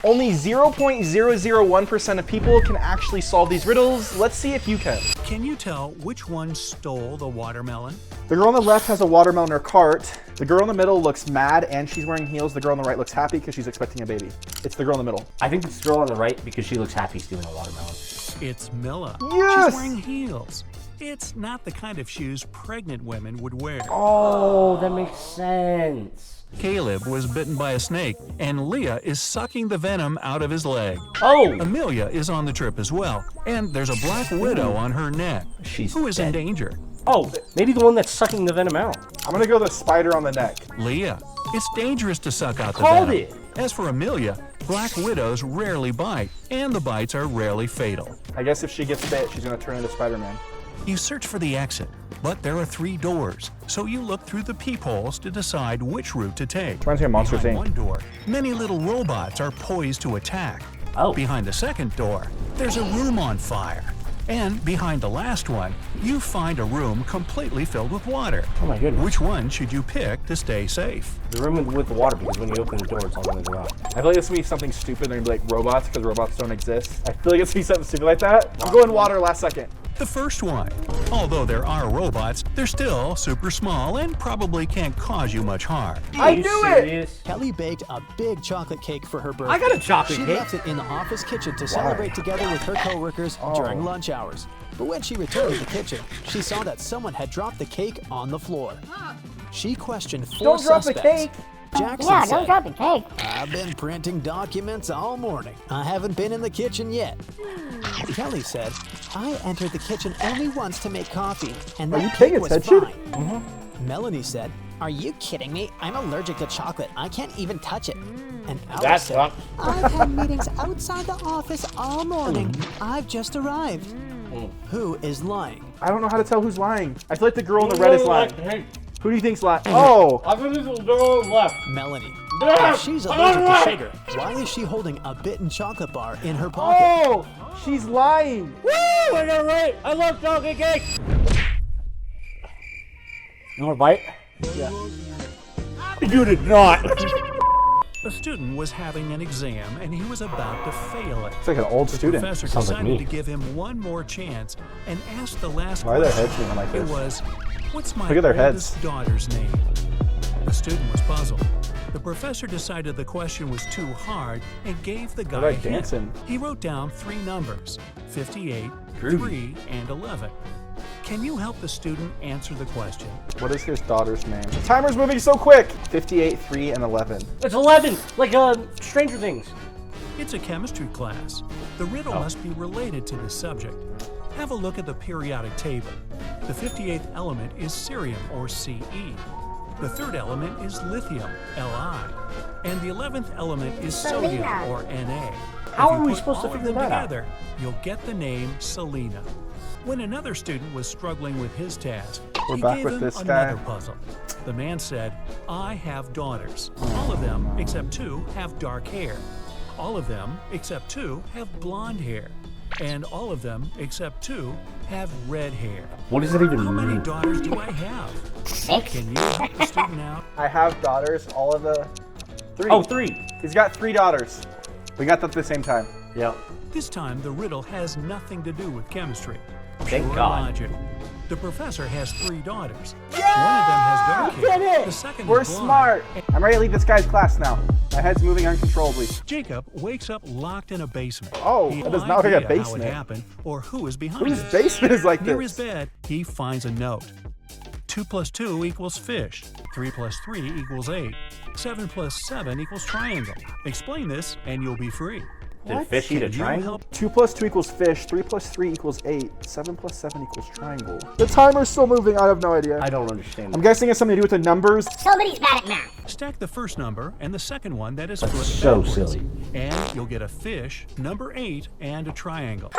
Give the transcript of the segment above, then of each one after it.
Only 0.001% of people can actually solve these riddles. Let's see if you can. Can you tell which one stole the watermelon? The girl on the left has a watermelon in her cart. The girl in the middle looks mad and she's wearing heels. The girl on the right looks happy because she's expecting a baby. It's the girl in the middle. I think it's the girl on the right because she looks happy stealing a watermelon. It's Milla. Yes! She's wearing heels. It's not the kind of shoes pregnant women would wear. Oh, that makes sense. Caleb was bitten by a snake, and Leah is sucking the venom out of his leg. Oh! Amelia is on the trip as well, and there's a black widow on her neck. She's who is in dead. danger? Oh, maybe the one that's sucking the venom out. I'm gonna go the spider on the neck. Leah. It's dangerous to suck out the Called venom. it. As for Amelia, black widows rarely bite, and the bites are rarely fatal. I guess if she gets bit, she's gonna turn into Spider-Man. You search for the exit, but there are 3 doors, so you look through the peepholes to decide which route to take. Reminds me of Monsters, Behind Inc. one door, many little robots are poised to attack. Oh. Behind the second door, there's a room on fire. And behind the last one, you find a room completely filled with water. Oh my goodness. Which one should you pick to stay safe? The room with the water, because when you open the door, it's all gonna go out. I feel like it's gonna be something stupid. They're gonna be like robots because robots don't exist. I feel like it's gonna be something stupid like that. I'm going water last second. The first one. Although there are robots, they're still super small and probably can't cause you much harm. I knew it! Kelly baked a big chocolate cake for her birthday. I got a chocolate She cake. left it in the office kitchen to celebrate together with her coworkers during lunch hours. But when she returned to the kitchen, she saw that someone had dropped the cake on the floor. She questioned 4 Don't drop the suspects. cake! Jackson Yeah, said, don't drop the cake. I've been printing documents all morning. I haven't been in the kitchen yet. Kelly said, I entered the kitchen only once to make coffee, and Are you that paying cake was attention? fine. Melanie said, are you kidding me? I'm allergic to chocolate. I can't even touch it. And Alice That said, sucks. I've had meetings outside the office all morning. I've just arrived. Who is lying? I don't know how to tell who's lying. I feel like the girl in the red is lying. Hey, Who do you think's lying? Oh! I think this is the girl left. Melanie. Yeah, If she's I'm allergic right. to sugar, why is she holding a bitten chocolate bar in her pocket? Oh! She's lying! Woo! I got it right. I love chocolate cake. You want a bite? Yeah. You did not. A student was having an exam and he was about to fail it. It's like an old The student. professor Sounds like decided me. to give him one more chance and asked the last Why are their question. heads moving like It this? was, what's my Look at their oldest heads. daughter's name? The student was puzzled. The professor decided the question was too hard and gave the guy like a hint. dancing. He wrote down 3 numbers, 58, Groovy. 3, and 11. Can you help the student answer the question? What is his daughter's name? The timer's moving so quick! 58, 3, and 11. It's 11, like Stranger Things. It's a chemistry class. The riddle must be related to this subject. Have a look at the periodic table. The 58th element is cerium, or Ce. The 3rd element is lithium, Li. And the 11th element is sodium, Selena. or Na. How If you are we put supposed to all of figure them that out? together, you'll get the name Selena. When another student was struggling with his task, We're he back gave with him this guy. another puzzle. The man said, I have daughters. All of them, except 2, have dark hair. All of them, except 2, have blonde hair. And all of them, except 2, have red hair. What does it even How many mean? daughters do I have? 6. Can you help the student out? I have daughters, all of the... 3. Oh, 3. He's got 3 daughters. We got that at the same time. Yep. This time, the riddle has nothing to do with chemistry. Thank Pure God. logic. The professor has 3 daughters. One of them has dark We did hair. it! The second We're is blonde. smart! I'm ready to leave this guy's class now. My head's moving uncontrollably. Jacob wakes up locked in a basement. Oh, He that does has not no look like a idea how it basement. happened or who is behind Whose it. basement is like Near this? his bed, he finds a note. 2 plus 2 equals fish. 3 plus 3 equals 8. 7 plus 7 equals triangle. Explain this and you'll be free. Did fish eat a Can you triangle? help? 2 plus 2 equals fish, 3 plus 3 equals 8, 7 plus 7 equals triangle. The timer's still moving, I have no idea. I don't understand. I'm guessing it's something to do with the numbers. Somebody's bad at math. Stack the first number and the second one that is That's flipped so backwards. silly. And you'll get a fish, number 8, and a triangle.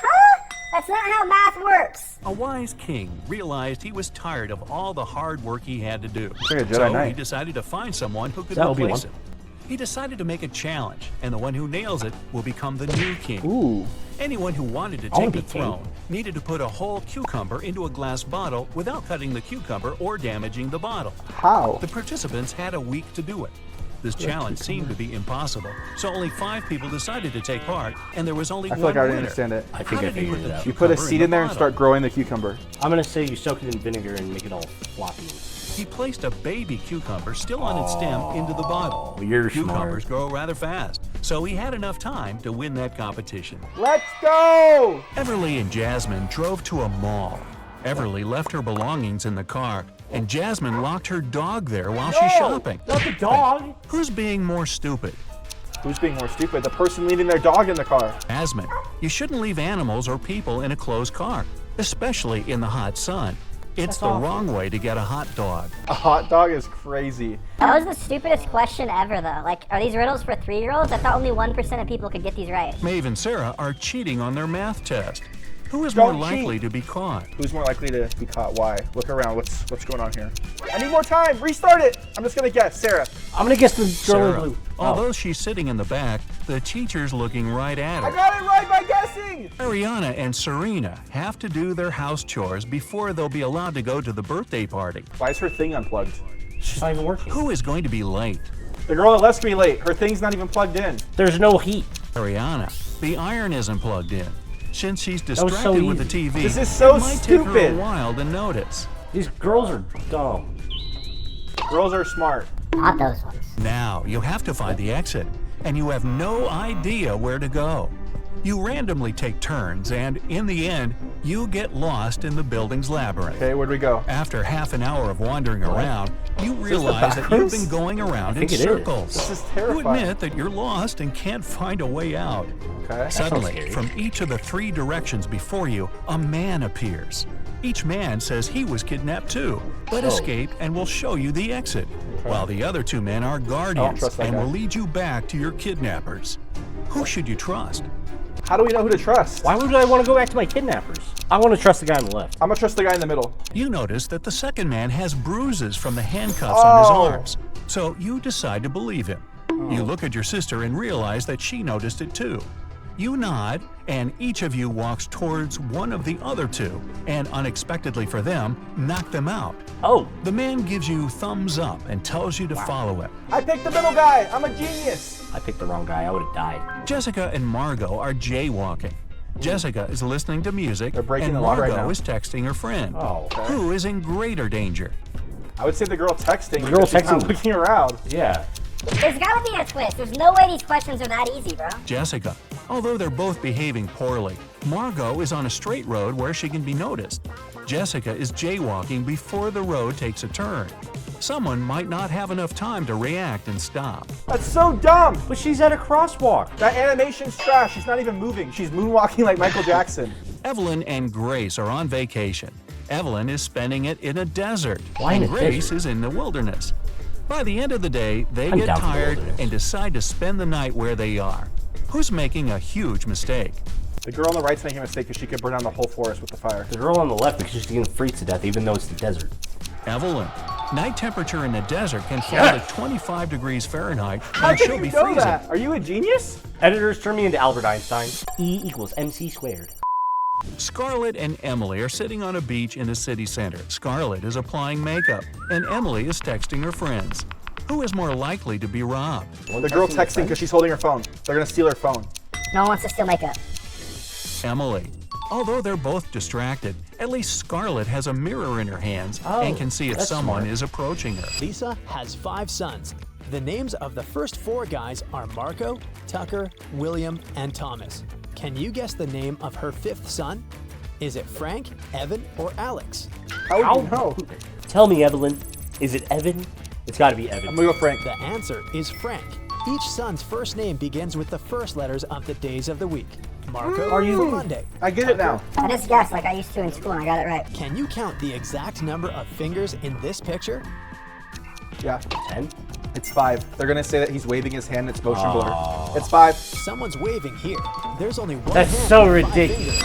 That's not how math works. A wise king realized he was tired of all the hard work he had to do. like a Jedi so he Knight. decided to find someone who could That'll be replace one. him. He decided to make a challenge, and the one who nails it will become the new king. Ooh. Anyone who wanted to wanna take be the king. throne needed to put a whole cucumber into a glass bottle without cutting the cucumber or damaging the bottle. How? The participants had a week to do it. This challenge seemed to be impossible, so only 5 people decided to take part, and there was only I one feel like I already winner. understand it. I think I figured it out. You put a Cucumber seed the in there and bottle. start growing the cucumber. I'm gonna say you soak it in vinegar and make it all floppy. He placed a baby cucumber still on its stem into the bottle. You're Cucumbers smart. grow rather fast, so he had enough time to win that competition. Let's go! Everly and Jasmine drove to a mall. Everly left her belongings in the car, and Jasmine locked her dog there while she's shopping. Not the dog. Who's being more stupid? Who's being more stupid? The person leaving their dog in the car. Jasmine, you shouldn't leave animals or people in a closed car, especially in the hot sun. It's the wrong way to get a hot dog. A hot dog is crazy. That was the stupidest question ever, though. Like, are these riddles for 3-year-olds? I thought only 1% of people could get these right. Maeve and Sarah are cheating on their math test. Who is Don't more likely cheat. to be caught? Who's more likely to be caught? Why? Look around. What's going on here? I need more time. Restart it. I'm just gonna guess. Sarah. I'm gonna guess the girl in Sarah. blue. Although she's sitting in the back, the teacher's looking right at I her. got it right by guessing. Ariana and Serena have to do their house chores before they'll be allowed to go to the birthday party. Why is her thing unplugged? She's not even working. Who is going to be late? The girl that left's me late. Her thing's not even plugged in. There's no heat. Ariana. The iron isn't plugged in. Since she's was so distracted with the easy. TV, This is so it might take her stupid. a while to notice. These girls are dumb. Girls are smart. Not those ones. Now you have to find the exit, and you have no idea where to go. You randomly take turns, and in the end, you get lost in the building's labyrinth. Okay, where'd we go? After half an hour of wandering around, you realize that back you've rooms? been going around in think it is. circles. This is You terrifying. admit that you're lost and can't find a way out. Okay. Suddenly, scary. from each of the 3 directions before you, a man appears. Each man says he was kidnapped too, but escaped and will show you the exit, while the other 2 men are guardians trust that and guy. will lead you back to your kidnappers. Who should you trust? How do we know who to trust? Why would I want to go back to my kidnappers? I want to trust the guy on the left. I'm gonna trust the guy in the middle. You notice that the second man has bruises from the handcuffs on his Oh. arms, so you decide to believe him. You look at your sister and realize that she noticed it too. You nod, and each of you walks towards one of the other 2, and unexpectedly for them, knock them out. Oh, The man gives you thumbs up and tells you to follow him. I picked the middle guy. I'm a genius. I picked the wrong guy. I would have died. Jessica and Margot are jaywalking. Jessica is listening to music, They're breaking and the law right Margot now. is texting her friend. Oh, Who is in greater danger? I would say the girl texting. The girl because she's not texting. looking around. yeah. There's gotta be a twist. There's no way these questions are that easy, bro. Jessica. Although they're both behaving poorly, Margot is on a straight road where she can be noticed. Jessica is jaywalking before the road takes a turn. Someone might not have enough time to react and stop. That's so dumb. But she's at a crosswalk. That animation's trash. She's not even moving. She's moonwalking like Michael Jackson. Evelyn and Grace are on vacation. Evelyn is spending it in a desert, Why in and a Grace desert? is in the wilderness. By the end of the day, they I'm get down for the tired wilderness. and decide to spend the night where they are. Who's making a huge mistake? The girl on the right's making a mistake because she could burn down the whole forest with the fire. The girl on the left because she's getting freaked to death even though it's the desert. Evelyn. Night temperature in the desert can fall Yes. to 25 degrees Fahrenheit, How and can she'll you be know freezing. that? Are you a genius? Editors turn me into Albert Einstein. E equals MC squared. Scarlett and Emily are sitting on a beach in the city center. Scarlett is applying makeup, and Emily is texting her friends. Who is more likely to be robbed? The girl texting because she's holding her phone. They're gonna steal her phone. No one wants to steal makeup. Emily. Although they're both distracted, at least Scarlett has a mirror in her hands and can see if that's someone smart. is approaching her. Lisa has 5 sons. The names of the first 4 guys are Marco, Tucker, William, and Thomas. Can you guess the name of her 5th son? Is it Frank, Evan, or Alex? How would you know? Tell me, Evelyn. Is it Evan? It's got to be I'm Evan. gonna go Frank. The answer is Frank. Each son's first name begins with the first letters of the days of the week. Marco for Monday. I get it now. I just guessed like I used to in school and I got it right. Can you count the exact number of fingers in this picture? Yeah, 10? it's 5. They're gonna say that he's waving his hand. It's motion blur. It's 5. Someone's waving here. There's only one That's hand so with 5 ridiculous. fingers.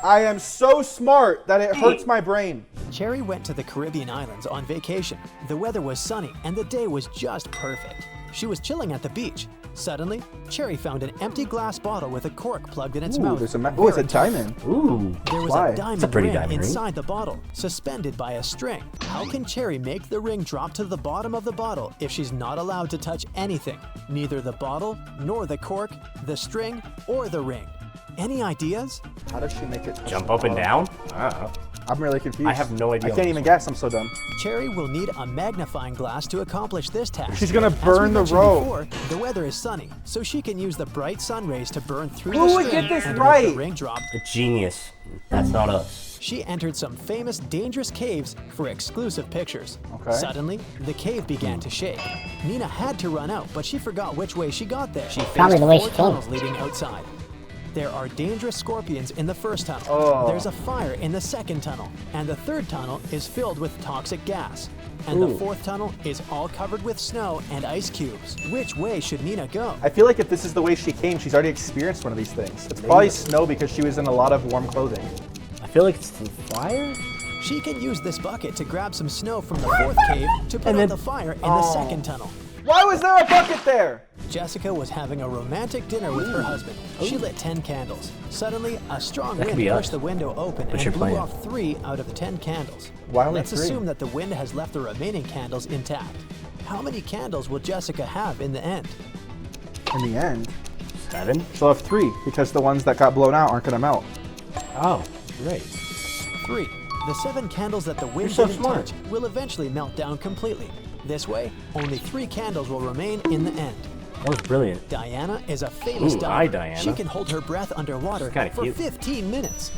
I am so smart that it hurts my brain. Cherry went to the Caribbean islands on vacation. The weather was sunny and the day was just perfect. She was chilling at the beach. Suddenly, Cherry found an empty glass bottle with a cork plugged in its Ooh, mouth. there's it's a diamond. Ooh. There was Why? a diamond It's a pretty ring diamond ring. inside the bottle, suspended by a string. How can Cherry make the ring drop to the bottom of the bottle if she's not allowed to touch anything? Neither the bottle, nor the cork, the string, or the ring. Any ideas? How does she make it touch Jump the up and bottom? down? I don't know. I'm really confused. I have no idea I on can't this even one. guess. I'm so dumb. Cherry will need a magnifying glass to accomplish this task. She's gonna As we burn the mentioned rope. Before, the weather is sunny, so she can use the bright sun rays to burn through Who the would string get this and right? make the ring drop. A genius. That's not us. She entered some famous dangerous caves for exclusive pictures. Okay. Suddenly, the cave began to shake. Nina had to run out, but she forgot which way she got there. She Probably faced the way 4 she came. tunnels leading outside. There are dangerous scorpions in the first tunnel. Oh. There's a fire in the second tunnel, and the third tunnel is filled with toxic gas. And the Ooh. fourth tunnel is all covered with snow and ice cubes. Which way should Nina go? I feel like if this is the way she came, she's already experienced one of these things. It's probably snow because she was in a lot of warm clothing. I feel like it's the fire? She can use this bucket to grab some snow from the fourth cave to put And out then- the fire in the second tunnel. Why was there a bucket there? Jessica was having a romantic dinner with her husband. She lit 10 candles. Suddenly, a strong That could wind be us. pushed the window open What's and your blew plan? off 3 out of the 10 candles. Why only Let's 3? assume that the wind has left the remaining candles intact. How many candles will Jessica have in the end? In the end, 7? she'll have 3 because the ones that got blown out aren't gonna melt. Oh, great. 3. The 7 candles that the wind You're so didn't smart. touch will eventually melt down completely. This way, only 3 candles will remain in the end. That was brilliant. Diana is a famous Ooh, diver. hi, Diana. She can hold her breath underwater She's kinda for cute. 15 minutes.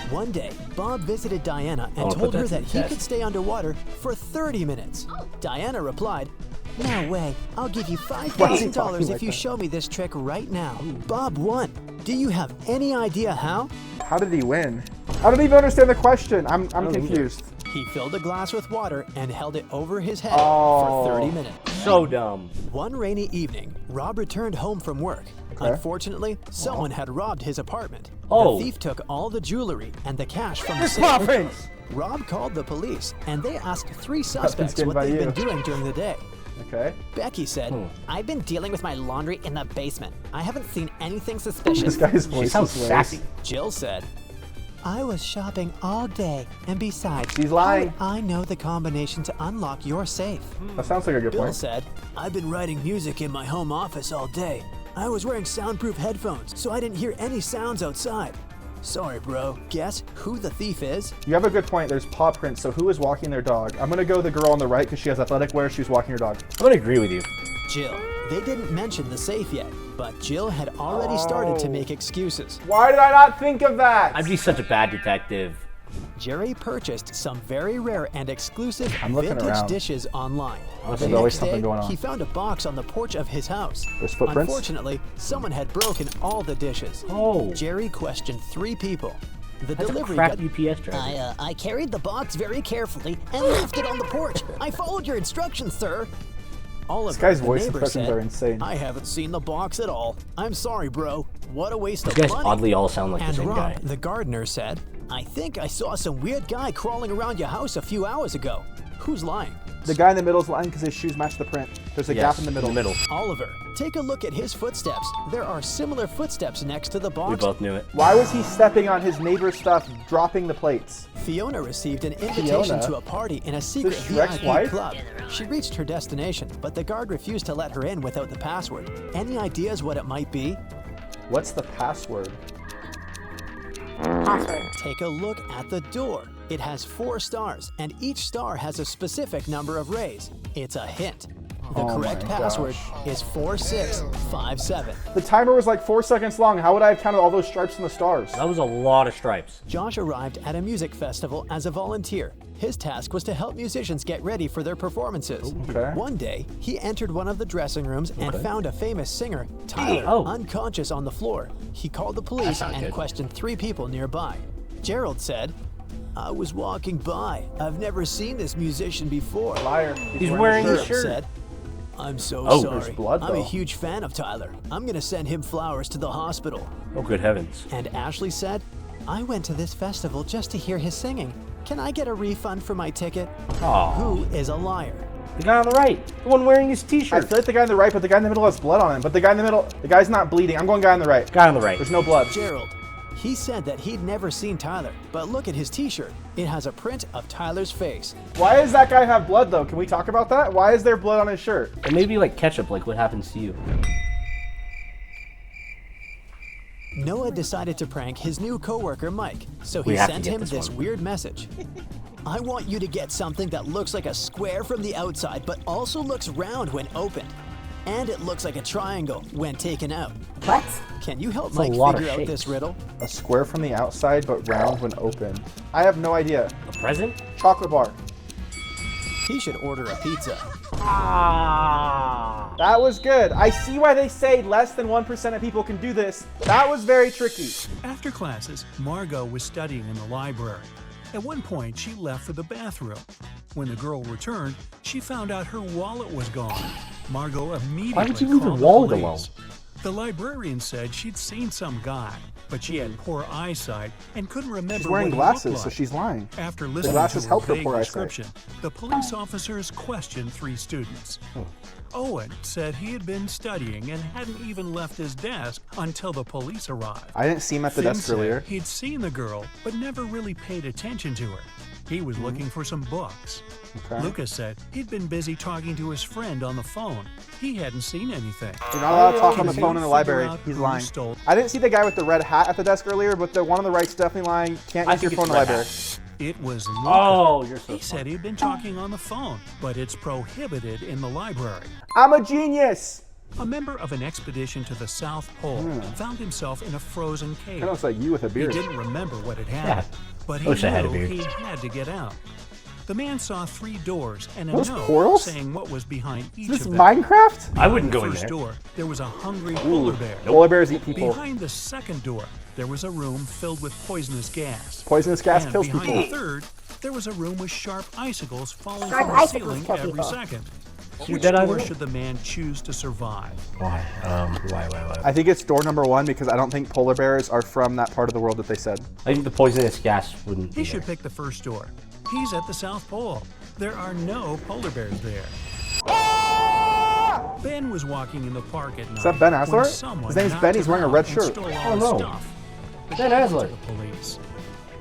One day, Bob visited Diana and wanna told put her that to that the he test. could stay underwater for 30 minutes. Diana replied, "No way. I'll give you Why is he $5,000 talking if like you that? show me this trick right now." Bob won. Do you have any idea how? How did he win? I don't even understand the question. I'm don't either. confused. He filled a glass with water and held it over his head Oh. for 30 minutes. So dumb. One rainy evening, Rob returned home from work. Okay. Unfortunately, someone had robbed his apartment. Oh. The thief took all the jewelry and the cash from the This safe. conference! Rob called the police, and they asked 3 That's suspects good what by they've been you. doing during the day. Okay. Becky said, I've been dealing with my laundry in the basement. I haven't seen anything This suspicious. guy's She voice sounds is worse. sassy. Jill said, I was shopping all day, and besides, She's lying. how would I know the combination to unlock your safe? That sounds like a good Bill point. said, I've been writing music in my home office all day. I was wearing soundproof headphones, so I didn't hear any sounds outside. Sorry, bro. Guess who the thief is? You have a good point. There's paw prints. So who is walking their dog? I'm gonna go the girl on the right because she has athletic wear. She was walking her dog. I'm gonna agree with you. Jill. They didn't mention the safe yet, but Jill had already started to Oh. make excuses. Why did I not think of that? I'd be such a bad detective. Jerry purchased some very rare and exclusive I'm looking vintage around. dishes online. There's The always next something day, going on. he found a box on the porch of his house. There's footprints? Unfortunately, someone had broken all the dishes. Oh. Jerry questioned 3 people. The That's a delivery crap guy. UPS driver. I carried the box very carefully and left it on the porch. I followed your instructions, sir. Oliver, This guy's the voice neighbor, impressions said, are insane. I haven't seen the box at all. I'm sorry, bro. What a waste These of guys money. oddly all sound like And the same Rob, guy. the gardener, said, I think I saw some weird guy crawling around your house a few hours ago. Who's lying? The guy in the middle is lying because his shoes match the print. There's a Yes, gap in the middle. Oliver, take a look at his footsteps. There are similar footsteps next to the We box. both knew it. Why was he stepping on his neighbor's stuff, dropping the plates? Fiona received an invitation Fiona? to a party in a secret Shrek's VIP wife? club. She reached her destination, but the guard refused to let her in without the password. Any ideas what it might be? What's the password? Password. Take a look at the door. It has 4 stars, and each star has a specific number of rays. It's a hint. The Oh correct my password gosh. is 4657. The timer was like 4 seconds long. How would I have counted all those stripes and the stars? That was a lot of stripes. Josh arrived at a music festival as a volunteer. His task was to help musicians get ready for their performances. Okay. One day, he entered one of the dressing rooms and found a famous singer, Tyler, Oh. unconscious on the floor. He called the police not and good. questioned 3 people nearby. Gerald said, I was walking by. I've never seen this musician before. Liar. He's wearing a his shirt. shirt. Said, I'm so Oh, sorry. there's blood, I'm though. a huge fan of Tyler. I'm gonna send him flowers to the hospital. Oh, good heavens. And Ashley said, I went to this festival just to hear his singing. Can I get a refund for my ticket? Aw. Who is a liar? The guy on the right. The one wearing his I t-shirt. feel like the guy on the right, but the guy in the middle has blood on him. But the guy in the middle, the guy's not bleeding. I'm going guy on the right. Guy on the right. There's no blood. Gerald. He said that he'd never seen Tyler, but look at his t-shirt. It has a print of Tyler's face. Why does that guy have blood though? Can we talk about that? Why is there blood on his shirt? Or maybe like ketchup, like what happens to you. Noah decided to prank his new coworker Mike, so We he have to sent get him this this one. weird message. I want you to get something that looks like a square from the outside, but also looks round when opened. And it looks like a triangle when taken out. What? Can you help That's a Mike lot of figure out shapes. this riddle? A square from the outside, but round when open. I have no idea. A present? Chocolate bar. He should order a pizza. Ah. That was good. I see why they say less than 1% of people can do this. That was very tricky. After classes, Margot was studying in the library. At one point, she left for the bathroom. When the girl returned, she found out her wallet was gone. Margot immediately Why would you leave your called the wallet police. alone? The librarian said she'd seen some guy, but she had poor eyesight and couldn't remember She's wearing what he glasses, looked so like. she's lying. After listening glasses to help her her vague poor eyesight. description, the police officers questioned 3 students. Owen said he had been studying and hadn't even left his desk until the police arrived. I didn't see him at the Finn desk said earlier. he'd seen the girl, but never really paid attention to her. He was looking for some books. Okay. Lucas said he'd been busy talking to his friend on the phone. He hadn't seen anything. You're not allowed to talk on the Can phone you in the figure library. out He's who lying. stole- I didn't see the guy with the red hat at the desk earlier, but the one on the right's definitely lying. Can't I use your think phone in it's the red library. hat. It was Lucas. Oh, you're so He said he'd been talking on the phone, but it's prohibited in the library. I'm a genius. A member of an expedition to the South Pole found himself in a frozen cave. Kind of looks like you with a He beard. didn't remember what had happened, but he wish I had a knew beard. he had to get out. The man saw 3 doors and a Those note portals? saying what was behind each Is this of them. Minecraft? I wouldn't go in First there. door, there was a hungry polar bear. Polar bears eat people. Behind the second door, there was a room filled with poisonous gas. Poisonous gas And kills behind people. the third, there was a room with sharp icicles falling Sharp from the icicles ceiling kill every people. second. You're Which dead either door way. should the man choose to survive? Why? Why? I think it's door number 1 because I don't think polar bears are from that part of the world that they said. I think the poisonous gas wouldn't He be should there. pick the first door. He's at the South Pole. There are no polar bears there. Ben was walking in the park at night. Is that Ben when Asler? someone His name's knocked Ben, he's him wearing a out red and shirt. stole all Oh, his no. stuff. Ben Asler. The police.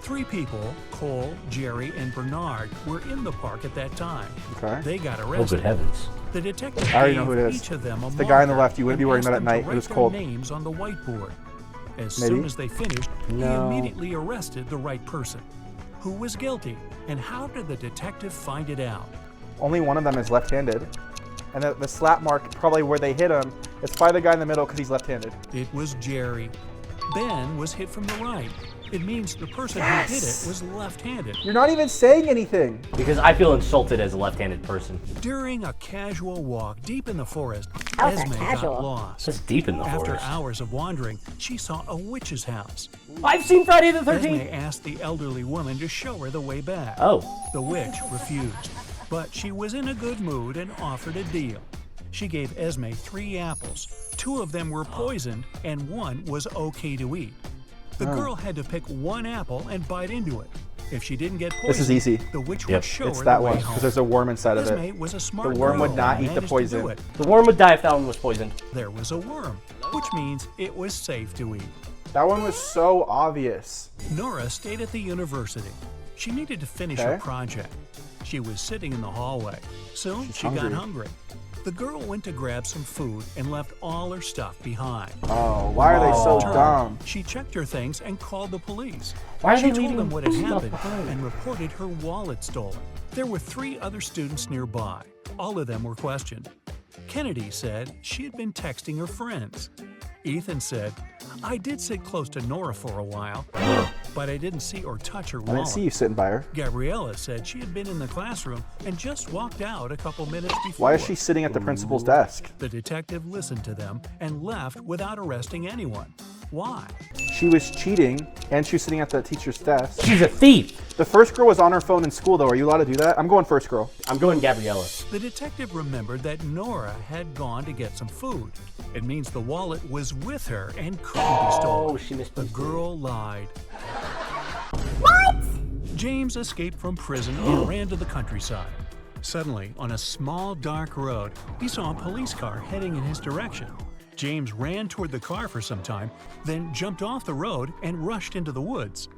3 people, Cole, Jerry, and Bernard, were in the park at that time. Okay. They got Oh, arrested. good heavens. The detective I already gave know who it is. each of them a It's the guy on the marker left. You wouldn't be and wearing asked that at them to night. It write was their cold. names on the whiteboard. As Maybe. soon as they finished, No. he immediately arrested the right person. Who was guilty, and how did the detective find it out? Only one of them is left-handed. And the slap mark, probably where they hit him, it's by the guy in the middle because he's left-handed. It was Jerry. Ben was hit from the right. It means the person who hit it was left-handed. You're not even saying anything. Because I feel insulted as a left-handed person. During a casual walk deep in the forest, How's that Esme casual? got lost. It's deep in the After forest. hours of wandering, she saw a witch's house. I've seen Friday the Esme 13th. asked the elderly woman to show her the way back. Oh. The witch refused, but she was in a good mood and offered a deal. She gave Esme 3 apples. 2 of them were poisoned, and 1 was okay to eat. The girl had to pick 1 apple and bite into it. If she didn't get poisoned, This is easy. the witch Yep. would show It's her that the way one home. because there's a worm inside of Esme it. was a smart The worm would girl not and eat the managed to poison. do it. The worm would die if that one was poisoned. There was a worm, which means it was safe to eat. That one was so obvious. Nora stayed at the university. She needed to finish Okay. her project. She was sitting in the hallway. Soon she got hungry. hungry. The girl went to grab some food and left all her stuff behind. Oh, why are they so Turned, dumb? She checked her things and called the police. Why are She they told leaving them what had stuff happened behind? and reported her wallet stolen. There were 3 other students nearby. All of them were questioned. Kennedy said she had been texting her friends. Ethan said, I did sit close to Nora for a while, but I didn't see or touch her I wallet. didn't see you sitting by her. Gabriella said she had been in the classroom and just walked out a couple minutes before. Why is she sitting at the principal's desk? The detective listened to them and left without arresting anyone. Why? She was cheating, and she was sitting at the teacher's desk. She's a thief. The first girl was on her phone in school, though. Are you allowed to do that? I'm going first girl. I'm going Gabriella. The detective remembered that Nora had gone to get some food. It means the wallet was with her and couldn't be stolen. Oh, she missed The the girl lied. What? James escaped from prison and ran to the countryside. Suddenly, on a small dark road, he saw a police car heading in his direction. James ran toward the car for some time, then jumped off the road and rushed into the woods.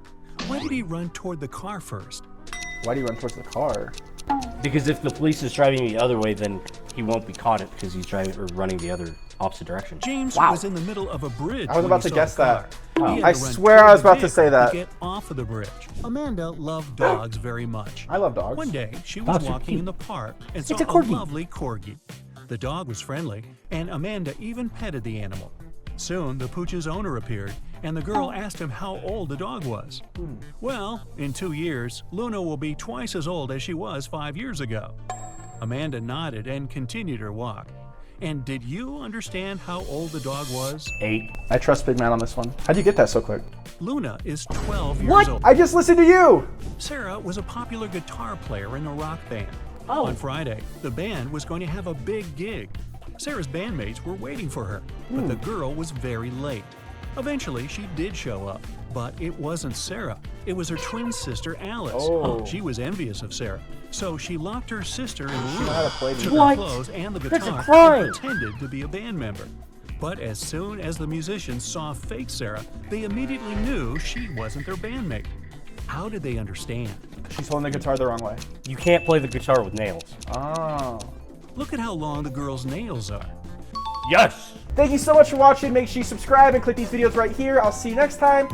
Why did he run toward the car first? Why do you run towards the car? Because if the police is driving the other way, then he won't be caught because he's driving or running the other opposite direction. James was in the middle of a bridge. I was when about he to saw guess the car. that. He had I to run swear toward I was the about to say vehicle that. To get off of the bridge. Amanda loved dogs very much. I love dogs. One day, she was Dogs are walking cute. in the park and saw a a corgi. lovely corgi. The dog was friendly, and Amanda even petted the animal. Soon, the pooch's owner appeared, and the girl asked him how old the dog was. Well, in 2 years, Luna will be twice as old as she was 5 years ago. Amanda nodded and continued her walk. And did you understand how old the dog was? 8. I trust Big Man on this one. How'd you get that so quick? Luna is 12 years old. I just listened to you! Sarah was a popular guitar player in a rock band. Oh. On Friday, the band was going to have a big gig. Sarah's bandmates were waiting for her, but the girl was very late. Eventually, she did show up, but it wasn't Sarah. It was her twin sister, Alice. Oh. She was envious of Sarah, so she locked her sister in the know room, how to play took What? her clothes and the That's a guitar, crime. and pretended to be a band member. But as soon as the musicians saw fake Sarah, they immediately knew she wasn't their bandmate. How did they understand? She's holding the guitar the wrong way. You can't play the guitar with nails. Oh. Look at how long the girl's nails are. Yes! Thank you so much for watching. Make sure you subscribe and click these videos right here. I'll see you next time.